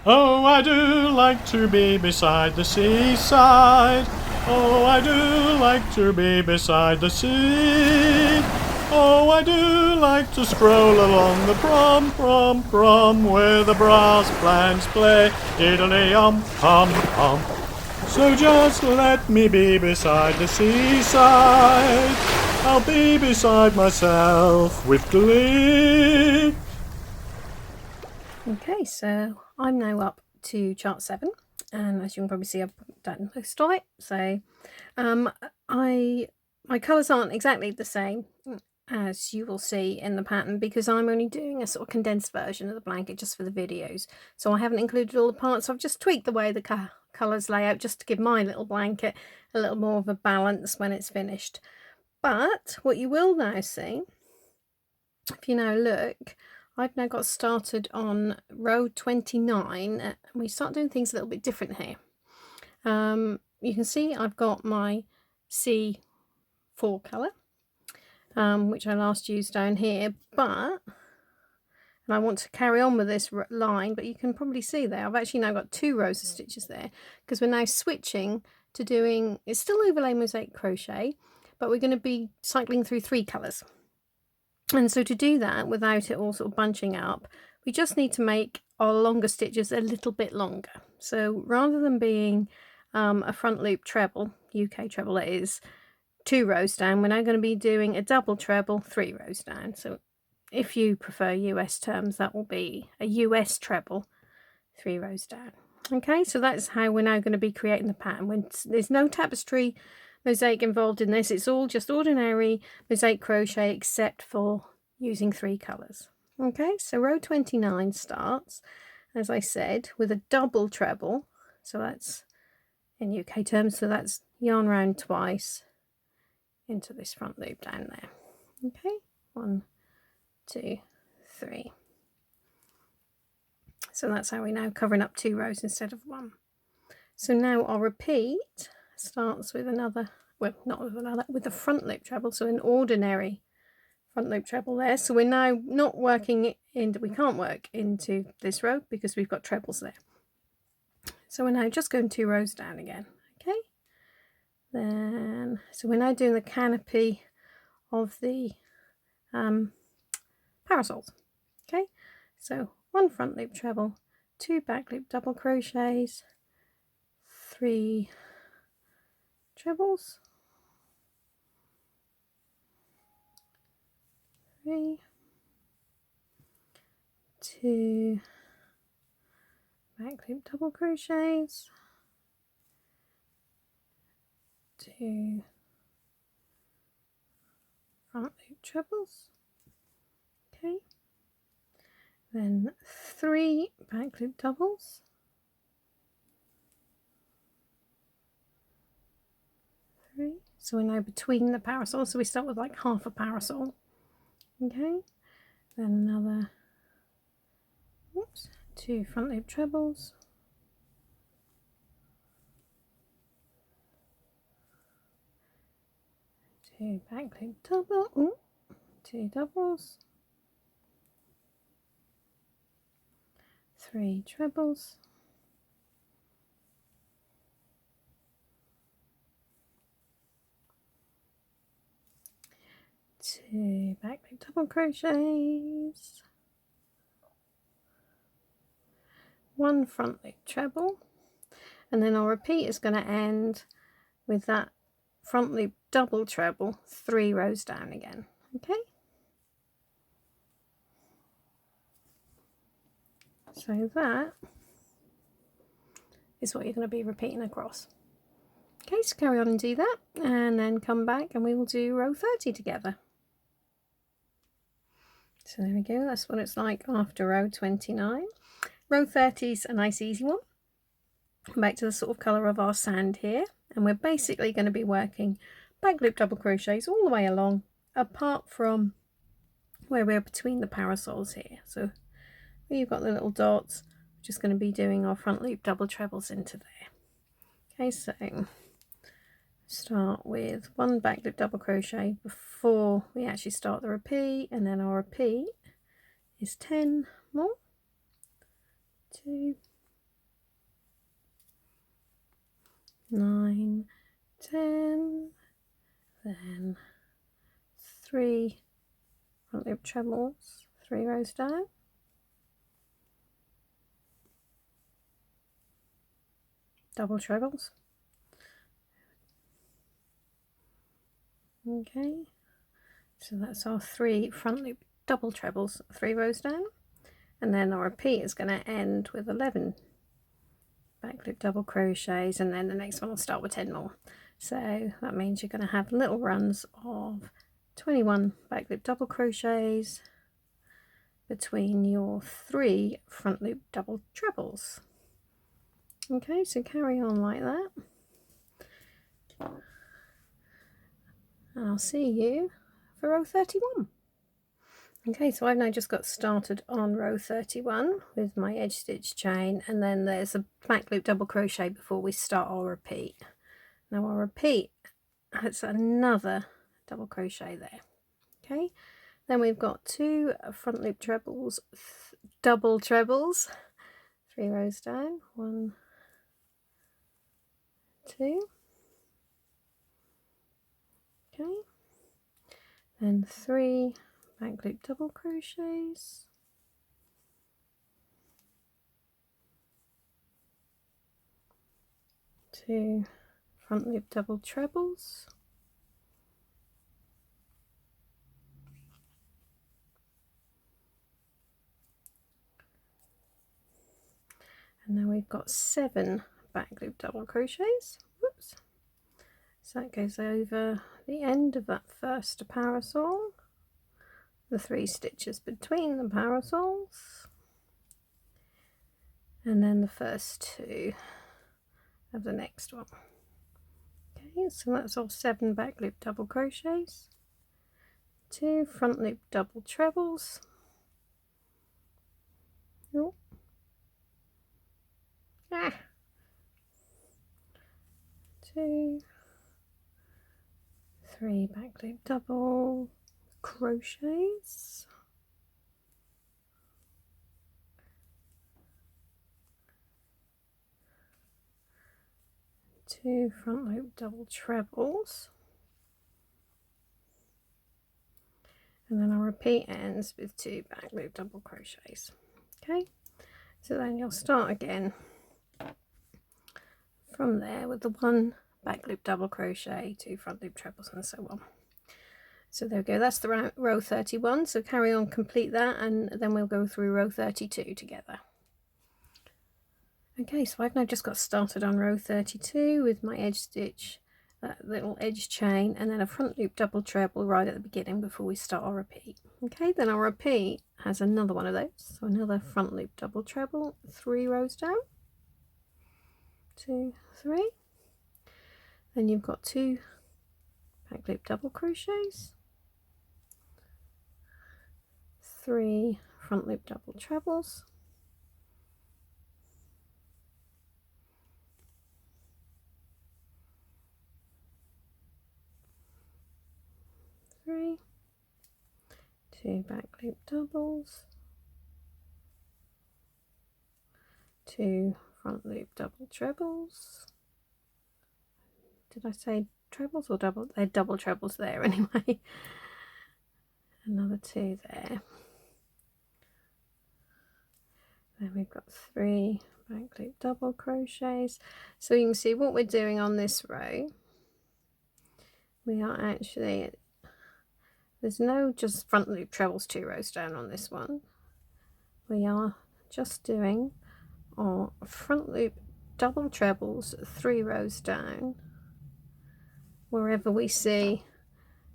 Oh, I do like to be beside the seaside. Oh, I do like to be beside the sea. Oh, I do like to stroll along the prom, where the brass bands play, diddly-um, hum. So just let me be beside the seaside. I'll be beside myself with glee. Okay, so I'm now up to chart 7, and as you can probably see, I've done most of it. So my colours aren't exactly the same as you will see in the pattern, because I'm only doing a sort of condensed version of the blanket just for the videos. So I haven't included all the parts. I've just tweaked the way the colours lay out just to give my little blanket a little more of a balance when it's finished. But what you will now see, if you now look, I've now got started on row 29, and we start doing things a little bit different here. You can see I've got my C4 colour, which I last used down here, and I want to carry on with this line, but you can probably see there I've actually now got 2 rows of stitches there, because we're now switching to doing, it's still overlay mosaic crochet, but we're going to be cycling through 3 colours. And so to do that without it all sort of bunching up, we just need to make our longer stitches a little bit longer. So rather than being a front loop treble, UK treble it is, 2 rows down, we're now going to be doing a double treble 3 rows down. So if you prefer US terms, that will be a US treble 3 rows down. Okay, so that's how we're now going to be creating the pattern. When there's no tapestry mosaic involved in this, it's all just ordinary mosaic crochet except for using 3 colors. Okay, so row 29 starts, as I said, with a double treble. So that's in UK terms, so that's yarn round twice into this front loop down there. Okay, 1, 2, 3. So that's how we're now covering up 2 rows instead of 1. So now our repeat starts with another, well, not with another, with a front loop treble, so an ordinary front loop treble there. So we're now not working in, we can't work into this row because we've got trebles there. So we're now just going 2 rows down again. Okay, then so we're now doing the canopy of the parasols. Okay, so 1 front loop treble, 2 back loop double crochets, 3 trebles, 3, 2 back loop double crochets, 2 front loop trebles. Okay, then 3 back loop doubles, 3. So we're now between the parasols, so we start with like half a parasol. Okay, then another 2 front loop trebles, 2 back loop double, 2 doubles, 3 trebles, 2 back loop double crochets, 1 front loop treble, and then our repeat is going to end with that front loop double treble 3 rows down again. Okay, so that is what you're going to be repeating across. Okay, so carry on and do that, and then come back and we will do row 30 together. So there we go, that's what it's like after row 29. Row 30 is a nice easy one. Back to the sort of colour of our sand here, and we're basically going to be working back loop double crochets all the way along, apart from where we're between the parasols here. So where you've got the little dots, we're just going to be doing our front loop double trebles into there. Okay, so start with 1 back loop double crochet before we actually start the repeat, and then our repeat is 10 more, 2, 9, 10, then 3 front loop trebles, 3 rows down, double trebles. Okay, so that's our 3 front loop double trebles, 3 rows down, and then our repeat is going to end with 11 back loop double crochets, and then the next one will start with 10 more. So that means you're going to have little runs of 21 back loop double crochets between your 3 front loop double trebles. Okay, so carry on like that, and I'll see you for row 31. Okay, so I've now just got started on row 31 with my edge stitch chain, and then there's a back loop double crochet before we start our repeat. Now our repeat has another double crochet there. Okay, then we've got 2 front loop trebles, double trebles, 3 rows down, 1, 2, okay, then 3 back loop double crochets, 2 front loop double trebles, and then we've got 7 back loop double crochets. Whoops. So that goes over the end of that first parasol, the 3 stitches between the parasols, and then the first 2 of the next one. Okay, so that's all 7 back loop double crochets, 2 front loop double trebles, oh. 2, 3 back loop double crochets, 2 front loop double trebles, and then our repeat ends with 2 back loop double crochets. Okay, so then you'll start again from there with the 1 back loop double crochet, 2 front loop trebles, and so on. So there we go, that's the row 31. So carry on, complete that, and then we'll go through row 32 together. Okay, so I've now just got started on row 32 with my edge stitch, that little edge chain, and then a front loop double treble right at the beginning before we start our repeat. Okay, then our repeat has another one of those, so another front loop double treble, 3 rows down, 2, 3, then you've got 2 back loop double crochets, 3 front loop double trebles, 3, 2 back loop doubles, 2 front loop double trebles. Did I say trebles or double? They're double trebles there anyway. Another 2 there. Then we've got 3 back loop double crochets. So you can see what we're doing on this row. We are actually, there's no just front loop trebles 2 rows down on this one. We are just doing our front loop double trebles 3 rows down wherever we see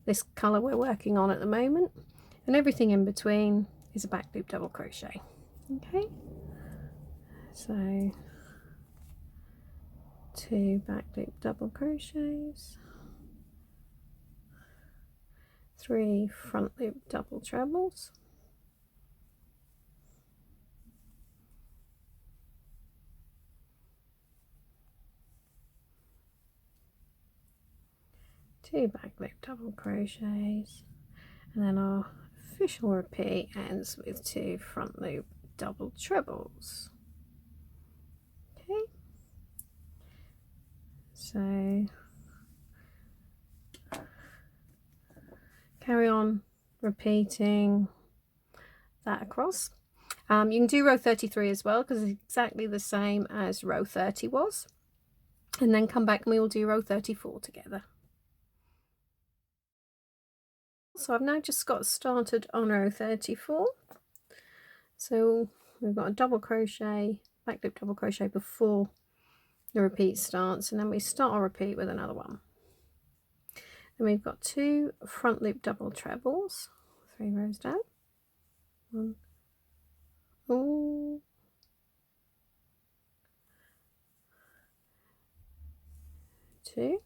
this colour we're working on at the moment, and everything in between is a back loop double crochet. Okay, so 2 back loop double crochets, 3 front loop double trebles, 2 back loop double crochets, and then our official repeat ends with 2 front loop double trebles. Okay, so So carry on repeating that across. You can do row 33 as well, because it's exactly the same as row 30 was, and then come back and we will do row 34 together. So I've now just got started on row 34. So we've got a double crochet, back loop double crochet before the repeat starts, and then we start our repeat with another one. Then we've got 2 front loop double trebles, 3 rows down, 1, 2,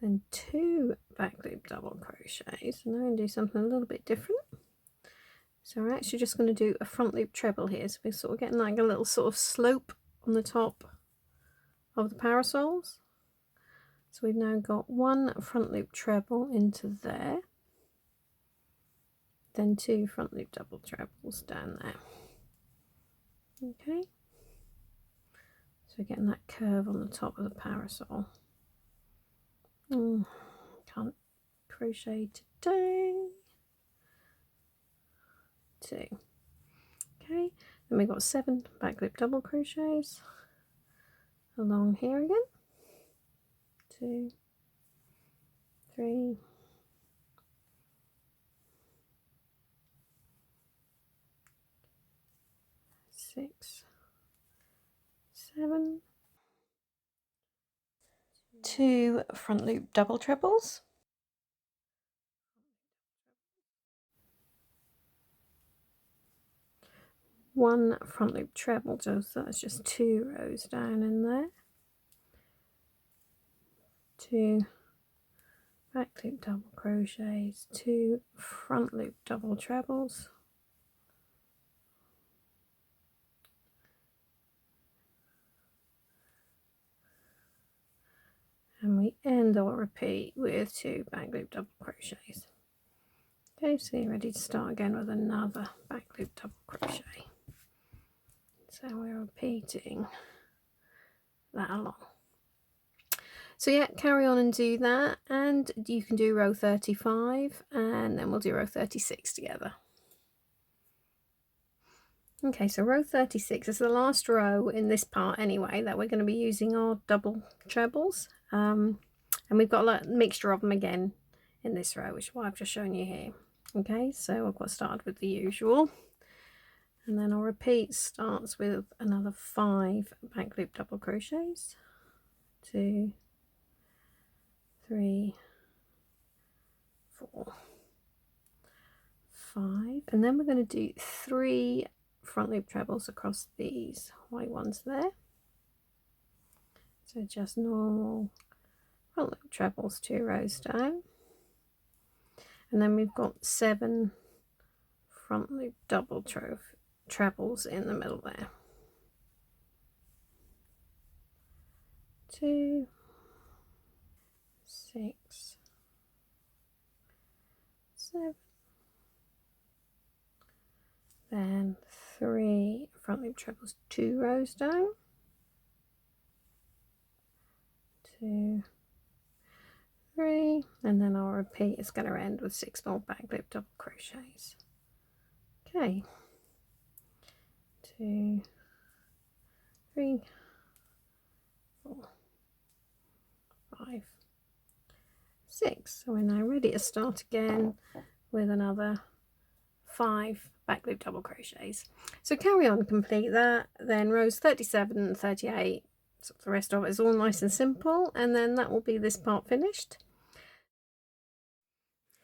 then 2 back loop double crochets. And I'm going to do something a little bit different. So we're actually just going to do a front loop treble here. So we're sort of getting like a little sort of slope on the top of the parasols. So we've now got 1 front loop treble into there, then 2 front loop double trebles down there. Okay, so we're getting that curve on the top of the parasol. Can't crochet today. 2. Okay, then we've got 7 back loop double crochets along here again. 2, 3, 6, 7, 2 front loop double trebles, 1 front loop treble, so that's just 2 rows down in there, 2 back loop double crochets, 2 front loop double trebles, and we end our repeat with 2 back loop double crochets. Okay, so you're ready to start again with another back loop double crochet. So we're repeating that along. So yeah, carry on and do that, and you can do row 35 and then we'll do row 36 together. Okay, so row 36 is the last row in this part anyway that we're going to be using our double trebles, and we've got a mixture of them again in this row, which is what I've just shown you here. Okay, so I've got started with the usual, and then our repeat starts with another 5 back loop double crochets, 2, 3, 4, 5, and then we're going to do 3 front loop trebles across these white ones there. So just normal front loop trebles 2 rows down, and then we've got 7 front loop double trebles in the middle there. 2, 6, 7, then 3 front loop trebles 2 rows down, 2, 3, and then our repeat is going to end with 6 more back loop double crochets. Okay, 2, 3, 4, 5, 6. So we're now ready to start again with another 5 back loop double crochets. So carry on, complete that, then rows 37 and 38, so the rest of it is all nice and simple, and then that will be this part finished.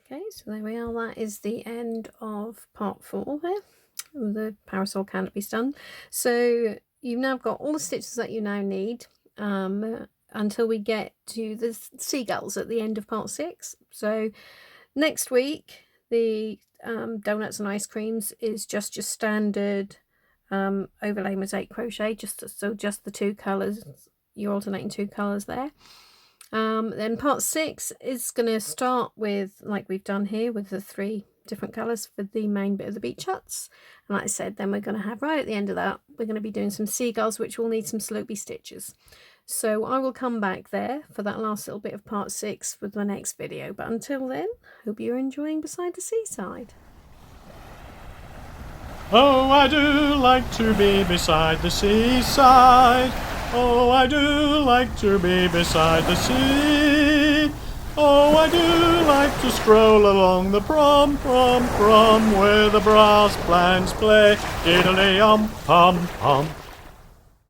Okay, so there we are, that is the end of part 4 there. The parasol canopies done. So you've now got all the stitches that you now need until we get to the seagulls at the end of part 6. So next week the donuts and ice creams is just your standard overlay mosaic crochet, just the 2 colors, you're alternating 2 colors there. Then part 6 is going to start with, like we've done here, with the 3 different colours for the main bit of the beach huts. And like I said, then we're going to have, right at the end of that, we're going to be doing some seagulls, which will need some slopey stitches. So I will come back there for that last little bit of part 6 with my next video. But until then, hope you're enjoying Beside the Seaside. Oh, I do like to be beside the seaside. Oh, I do like to be beside the sea. Oh, I do like to stroll along the prom, where the brass bands play. Diddly-um, pom, pom.